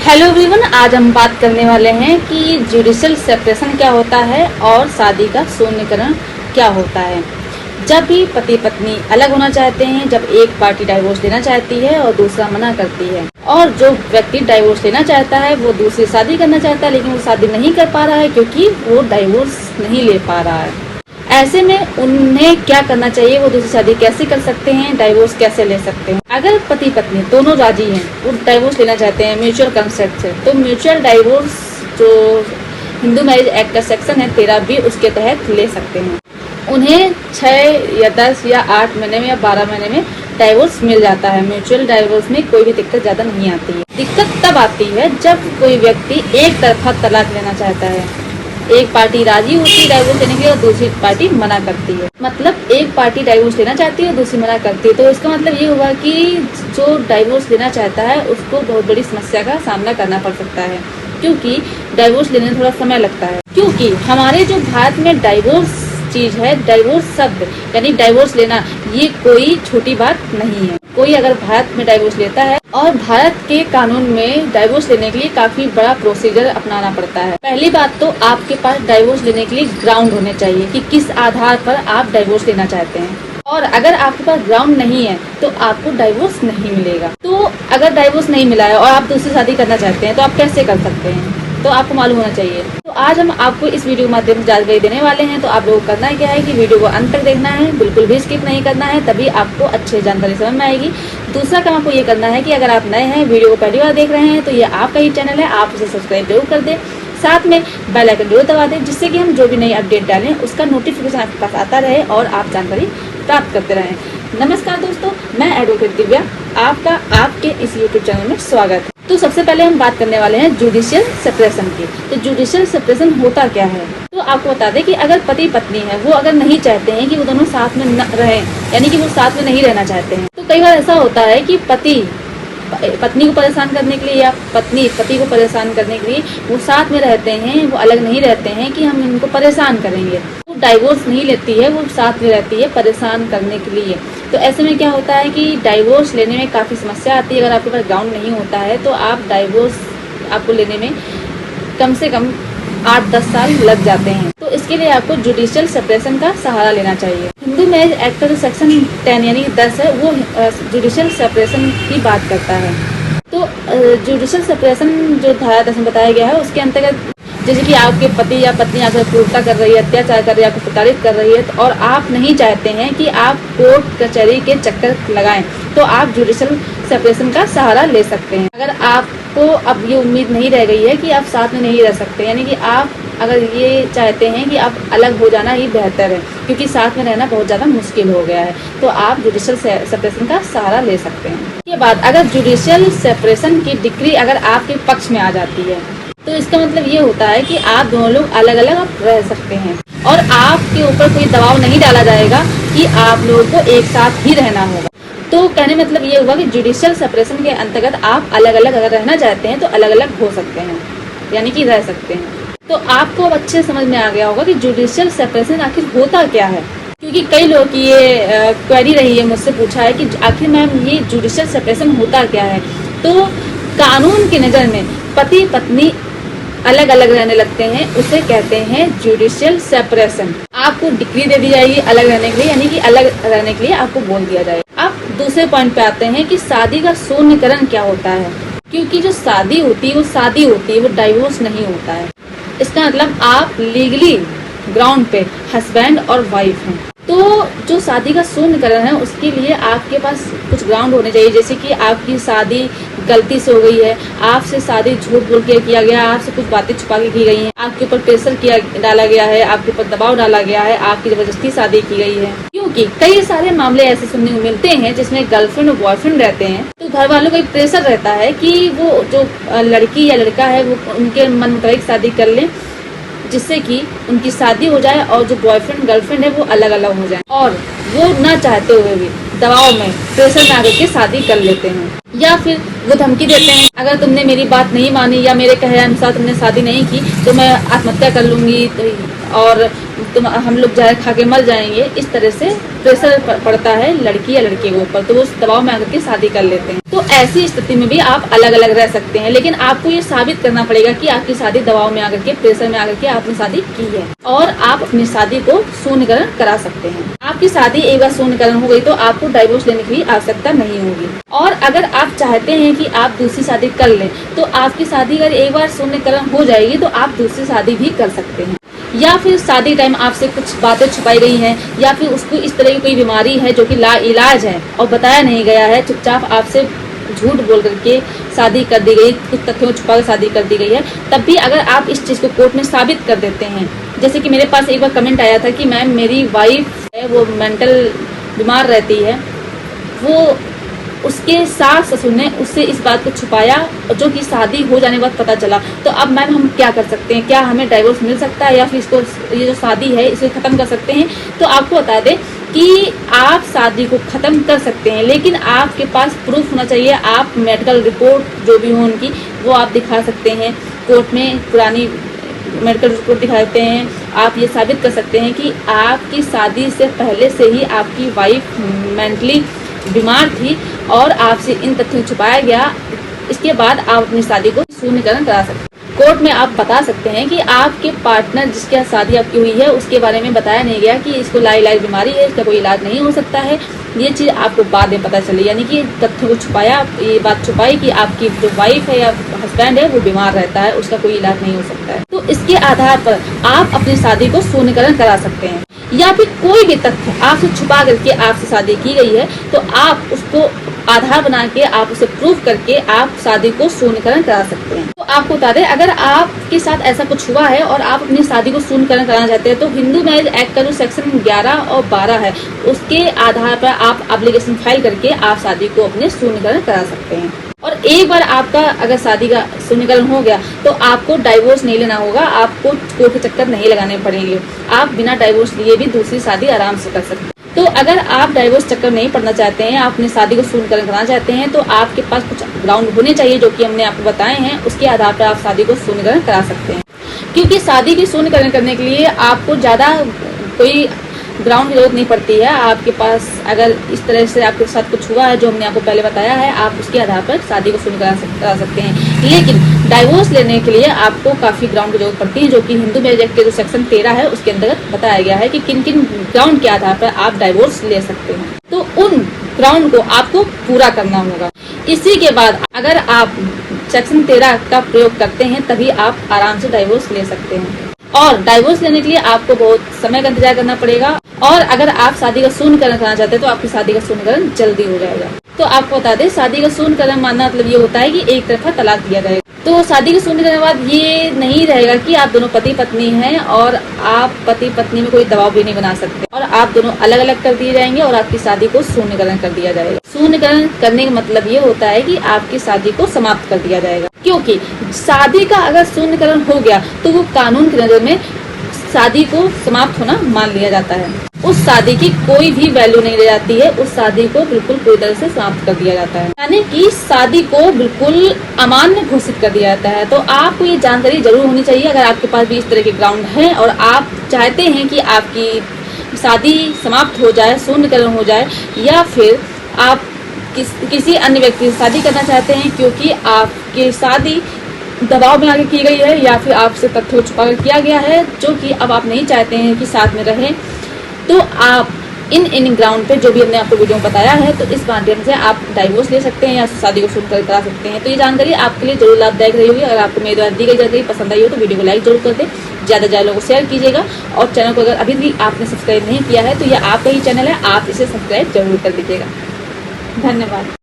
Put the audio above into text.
Hello everyone, आज हम बात करने वाले हैं कि जुडिशियल सेपरेशन क्या होता है और शादी का शून्यकरण क्या होता है। जब भी पति पत्नी अलग होना चाहते हैं, जब एक पार्टी डाइवोर्स देना चाहती है और दूसरा मना करती है, और जो व्यक्ति डाइवोर्स लेना चाहता है वो दूसरी शादी करना चाहता है, लेकिन वो शादी नहीं कर पा रहा है क्योंकि वो डाइवोर्स नहीं ले पा रहा है। ऐसे में उन्हें क्या करना चाहिए, वो दूसरी शादी कैसे कर सकते हैं, डाइवोर्स कैसे ले सकते हैं। अगर पति पत्नी दोनों राजी हैं, वो डाइवोर्स लेना चाहते हैं म्यूचुअल कंसेंट से, तो म्यूचुअल डाइवोर्स जो हिंदू मैरिज एक्ट का सेक्शन है 13B, उसके तहत ले सकते हैं। उन्हें 6 या 10 या 8 महीने में या 12 महीने में डाइवोर्स मिल जाता है। म्यूचुअल डाइवोर्स में कोई भी दिक्कत ज़्यादा नहीं आती है। दिक्कत तब आती है जब कोई व्यक्ति एक तरफा तलाक लेना चाहता है। एक पार्टी राजी होती है डाइवोर्स लेने के लिए और दूसरी पार्टी मना करती है। मतलब एक पार्टी डाइवोर्स लेना चाहती है और दूसरी मना करती है, तो इसका मतलब ये हुआ कि जो डाइवोर्स लेना चाहता है उसको बहुत बड़ी समस्या का सामना करना पड़ सकता है, क्योंकि डाइवोर्स लेने में थोड़ा समय लगता है। क्योंकि हमारे जो भारत में डाइवोर्स चीज है, डाइवोर्स शब्द यानी डाइवोर्स लेना, ये कोई छोटी बात नहीं है। कोई अगर भारत में डाइवोर्स लेता है, और भारत के कानून में डाइवोर्स लेने के लिए काफी बड़ा प्रोसीजर अपनाना पड़ता है। पहली बात तो आपके पास डाइवोर्स लेने के लिए ग्राउंड होने चाहिए कि किस आधार पर आप डाइवोर्स लेना चाहते हैं, और अगर आपके पास ग्राउंड नहीं है तो आपको डाइवोर्स नहीं मिलेगा। तो अगर डाइवोर्स नहीं मिला है और आप दूसरी शादी करना चाहते हैं तो आप कैसे कर सकते हैं, तो आपको मालूम होना चाहिए। तो आज हम आपको इस वीडियो के माध्यम से जानकारी देने वाले हैं। तो आप लोगों को करना क्या है कि वीडियो को अंत तक देखना है, बिल्कुल भी स्किप नहीं करना है, तभी आपको अच्छी जानकारी समझ में आएगी। दूसरा काम आपको ये करना है कि अगर आप नए हैं, वीडियो को पहली बार देख रहे हैं, तो ये आपका ही चैनल है, आप इसे सब्सक्राइब जरूर कर दें, साथ में बेल आइकन जरूर दबा दें, जिससे कि हम जो भी नई अपडेट डालें उसका नोटिफिकेशन आपके पास आता रहे और आप जानकारी प्राप्त करते रहें। नमस्कार दोस्तों, मैं एडवोकेट दिव्या, आपका आपके इस यूट्यूब चैनल में स्वागत है। तो सबसे पहले हम बात करने वाले हैं जुडिशियल सेपरेशन की। तो जुडिशियल सेपरेशन होता क्या है, तो आपको बता दें कि अगर पति पत्नी है, वो अगर नहीं चाहते हैं कि वो दोनों साथ में न रहें, यानी कि वो साथ में नहीं रहना चाहते हैं, तो कई बार ऐसा होता है कि पति पत्नी को परेशान करने के लिए या पत्नी पति को परेशान करने के लिए वो साथ में रहते हैं, वो अलग नहीं रहते हैं कि हम इनको परेशान करेंगे। वो डाइवोर्स नहीं लेती है, वो साथ में रहती है परेशान करने के लिए। तो ऐसे में क्या होता है कि डाइवोर्स लेने में काफ़ी समस्या आती है। अगर आपके पास ग्राउंड नहीं होता है तो आप डाइवोर्स आपको लेने में कम से कम 8-10 साल लग जाते हैं। तो इसके लिए आपको जुडिशियल सेपरेशन का सहारा लेना चाहिए। हिंदू मैरिज एक्ट का जो सेक्शन 10 यानी 10 है, वो जुडिशियल सेपरेशन की बात करता है। तो जुडिशियल सेपरेशन जो धारा 10 में बताया गया है, उसके अंतर्गत जैसे कि आपके पति या पत्नी आपसे क्रूरता कर रही है, अत्याचार कर रही है, आपको प्रताड़ित कर रही है, और आप नहीं चाहते हैं कि आप कोर्ट कचहरी के चक्कर लगाएं, तो आप जुडिशियल सेपरेशन का सहारा ले सकते हैं। अगर आपको अब ये उम्मीद नहीं रह गई है कि आप साथ में नहीं रह सकते, यानी कि आप अगर ये चाहते हैं कि आप अलग हो जाना ही बेहतर है क्योंकि साथ में रहना बहुत ज़्यादा मुश्किल हो गया है, तो आप जुडिशियल सेपरेशन का सहारा ले सकते हैं। इसके बाद अगर जुडिशियल सेपरेशन की डिक्री अगर आपके पक्ष में आ जाती है, तो इसका मतलब ये होता है कि आप दोनों लोग अलग अलग आप रह सकते हैं और आपके ऊपर कोई दबाव नहीं डाला जाएगा कि आप लोगों को एक साथ ही रहना होगा। तो कहने मतलब ये हुआ कि जुडिशियल सेपरेशन के अंतर्गत आप अलग अलग अगर रहना चाहते हैं तो अलग अलग हो सकते हैं, यानी कि रह सकते हैं। तो आपको अब अच्छे समझ में आ गया होगा कि जुडिशियल सेपरेशन आखिर होता क्या है, क्योंकि कई लोग की ये क्वेरी रही है, मुझसे पूछा है कि आखिर मैम ये जुडिशियल सेपरेशन होता क्या है। तो कानून की नज़र में पति पत्नी अलग अलग रहने लगते हैं, उसे कहते हैं जुडिशियल सेपरेशन। आपको डिक्री दे दी जाएगी अलग रहने के लिए, यानी कि अलग रहने के लिए आपको बोल दिया जाएगा। अब दूसरे पॉइंट पे आते हैं कि शादी का शून्यकरण क्या होता है। क्योंकि जो शादी होती है वो शादी होती है, वो डाइवोर्स नहीं होता है। इसका मतलब आप लीगली ग्राउंड पे हस्बैंड और वाइफ हैं। तो जो शादी का शून्यकरण है उसके लिए आपके पास कुछ ग्राउंड होने चाहिए, जैसे कि आपकी शादी गलती से हो गई है, आपसे शादी झूठ बोल के किया गया, आपसे कुछ बातें छुपा के की गई हैं, आपके ऊपर प्रेशर डाला गया है, आपके ऊपर दबाव डाला गया है, आपकी जबरदस्ती शादी की गई है। क्योंकि कई सारे मामले ऐसे सुनने को मिलते हैं जिसमें गर्लफ्रेंड और बॉयफ्रेंड रहते हैं, तो घर वालों का एक प्रेशर रहता है कि वो जो लड़की या लड़का है वो उनके मन मुताबिक शादी कर लें, जिससे कि उनकी शादी हो जाए और जो बॉयफ्रेंड गर्लफ्रेंड है वो अलग अलग हो जाए, और वो ना चाहते हुए भी दबाव में प्रेशर में आकर के शादी कर लेते हैं। या फिर वो धमकी देते हैं, अगर तुमने मेरी बात नहीं मानी या मेरे कहे अनुसार तुमने शादी नहीं की तो मैं आत्महत्या कर लूंगी, तो और हम लोग जहर खा के मर जाएंगे, इस तरह से प्रेशर पड़ता है लड़की या लड़के के ऊपर, तो वो उस दबाव में आकर के शादी कर लेते हैं। तो ऐसी स्थिति में भी आप अलग अलग रह सकते हैं, लेकिन आपको ये साबित करना पड़ेगा कि आपकी शादी दबाव में आकर के, प्रेशर में आकर के आपने शादी की है, और आप अपनी शादी को शून्यकरण करा सकते हैं। आपकी शादी एक बार शून्यकरण हो गई तो आपको डाइवोर्स लेने की आवश्यकता नहीं होगी। और अगर आप चाहते हैं कि आप दूसरी शादी कर लें, तो आपकी शादी अगर एक बार शून्यकरण हो जाएगी तो आप दूसरी शादी भी कर सकते हैं। या फिर शादी टाइम आपसे कुछ बातें छुपाई गई हैं, या फिर उसको इस तरह की कोई बीमारी है जो कि लाइलाज है और बताया नहीं गया है, चुपचाप आपसे झूठ बोल करके शादी कर दी गई, कुछ तथ्यों छुपा कर शादी कर दी गई है, तब भी अगर आप इस चीज को कोर्ट में साबित कर देते हैं, जैसे कि मेरे पास एक बार कमेंट आया था कि मैम मेरी वाइफ है वो मेंटल बीमार रहती है, वो उसके सास ससुर ने उससे इस बात को छुपाया, जो कि शादी हो जाने के बाद पता चला, तो अब मैम हम क्या कर सकते हैं? क्या हमें डाइवोर्स मिल सकता है या फिर इसको, ये जो शादी है इसे खत्म कर सकते हैं? तो आपको बता दें कि आप शादी को खत्म कर सकते हैं, लेकिन आपके पास प्रूफ होना चाहिए। आप मेडिकल रिपोर्ट जो भी हो उनकी, वो आप दिखा सकते हैं कोर्ट में, पुरानी मेडिकल रिपोर्ट दिखा सकते हैं। आप ये साबित कर सकते हैं कि आपकी शादी से पहले से ही आपकी वाइफ मेंटली बीमार थी और आपसे इन तथ्यों छुपाया गया, इसके बाद आप अपनी शादी को शून्यकरण करा सकते हैं। कोर्ट में आप बता सकते हैं कि आपके पार्टनर जिसके साथ शादी आपकी हुई है उसके बारे में बताया नहीं गया कि इसको लाइलाज बीमारी है, इसका कोई इलाज नहीं हो सकता है, ये चीज आपको बाद में पता चली, यानी कि तथ्यों को छुपाया, ये बात छुपाई कि आपकी जो वाइफ है या हस्बैंड है वो बीमार रहता है, उसका कोई इलाज नहीं हो सकता है। तो इसके आधार पर आप अपनी शादी को शून्यकरण करा सकते हैं। या फिर कोई भी तथ्य आपसे छुपा करके आपसे शादी की गई है तो आप उसको आधार बना के, आप उसे प्रूफ करके आप शादी को शून्यकरण करा सकते हैं। तो आपको बता दें, अगर आपके साथ ऐसा कुछ हुआ है और आप अपनी शादी को शून्यकरण कराना चाहते हैं, तो हिंदू मैरिज एक्ट का जो सेक्शन 11 और 12 है उसके आधार पर आप एप्लीकेशन फाइल करके आप शादी को अपने शून्यकरण करा सकते हैं। और एक बार आपका अगर शादी का शून्यकरण हो गया तो आपको डाइवोर्स नहीं लेना होगा, आपको कोर्ट के चक्कर नहीं लगाने पड़ेंगे, आप बिना डाइवोर्स लिए भी दूसरी शादी आराम से कर सकते हैं। तो अगर आप डाइवोर्स चक्कर नहीं पड़ना चाहते हैं, आप अपनी शादी को शून्यकरण कराना चाहते हैं, तो आपके पास कुछ ग्राउंड होने चाहिए जो कि हमने आपको बताए हैं, उसके आधार पर आप शादी को शून्यकरण करा सकते हैं। क्योंकि शादी की शून्यकरण करने के लिए आपको ज्यादा कोई ग्राउंड की जरूरत नहीं पड़ती है। आपके पास अगर इस तरह से आपके साथ कुछ हुआ है जो हमने आपको पहले बताया है, आप उसके आधार पर शादी को शून्यकरण करा सकते हैं। लेकिन डाइवोर्स लेने के लिए आपको काफी ग्राउंड की जरूरत पड़ती है, जो कि हिंदू मैरिज एक्ट के जो सेक्शन 13 है उसके अंतर्गत बताया गया है कि किन किन ग्राउंड के आधार पर आप डाइवोर्स ले सकते हैं। तो उन ग्राउंड को आपको पूरा करना होगा। इसी के बाद अगर आप सेक्शन 13 का प्रयोग करते हैं तभी आप आराम से डाइवोर्स ले सकते हैं। और डाइवोर्स लेने के लिए आपको बहुत समय का इंतजार करना पड़ेगा, और अगर आप शादी का शून्यकरण करना चाहते हैं तो आपकी शादी का शून्यकरण जल्दी हो जाएगा। तो आपको बता दें, शादी का शून्यकरण मानना मतलब ये होता है कि एक तरफा तलाक दिया जाएगा। तो शादी के शून्यकरण के बाद ये नहीं रहेगा कि आप दोनों पति पत्नी हैं और आप पति पत्नी में कोई दबाव भी नहीं बना सकते, और आप दोनों अलग अलग कर दिए जाएंगे और आपकी शादी को शून्यकरण कर दिया जाएगा। शून्यकरण करने का मतलब ये होता है कि आपकी शादी को समाप्त कर दिया जाएगा, क्योंकि शादी का अगर शून्यकरण हो गया तो वो कानून की नजर में शादी को समाप्त होना मान लिया जाता है। उस शादी की कोई भी वैल्यू नहीं रह जाती है, उस शादी को बिल्कुल पूरी तरह से समाप्त कर दिया जाता है, यानी कि शादी को बिल्कुल अमान्य घोषित कर दिया जाता है। तो आपको ये जानकारी जरूर होनी चाहिए अगर आपके पास भी इस तरह के ग्राउंड है और आप चाहते हैं कि आपकी शादी समाप्त हो जाए, शून्यकरण हो जाए, या फिर आप किसी अन्य व्यक्ति से शादी करना चाहते हैं क्योंकि आपकी शादी दबाव में आगे की गई है या फिर आपसे तथ्यों छुपा कर किया गया है जो कि अब आप नहीं चाहते हैं कि साथ में रहें, तो आप इन ग्राउंड पे जो भी हमने आपको वीडियो में बताया है, तो इस माध्यम से आप डाइवोर्स ले सकते हैं या शादी को शून्यकरण करा सकते हैं। तो ये जानकारी आपके लिए जरूर लाभदायक रही होगी। अगर आपको मेरे द्वारा दी गई जानकारी पसंद आई हो तो वीडियो को लाइक जरूर कर दें, ज्यादा ज्यादा लोगों को शेयर कीजिएगा, और चैनल को अगर अभी भी आपने सब्सक्राइब नहीं किया है तो यह आपका ही चैनल है, आप इसे सब्सक्राइब जरूर कर दीजिएगा। धन्यवाद।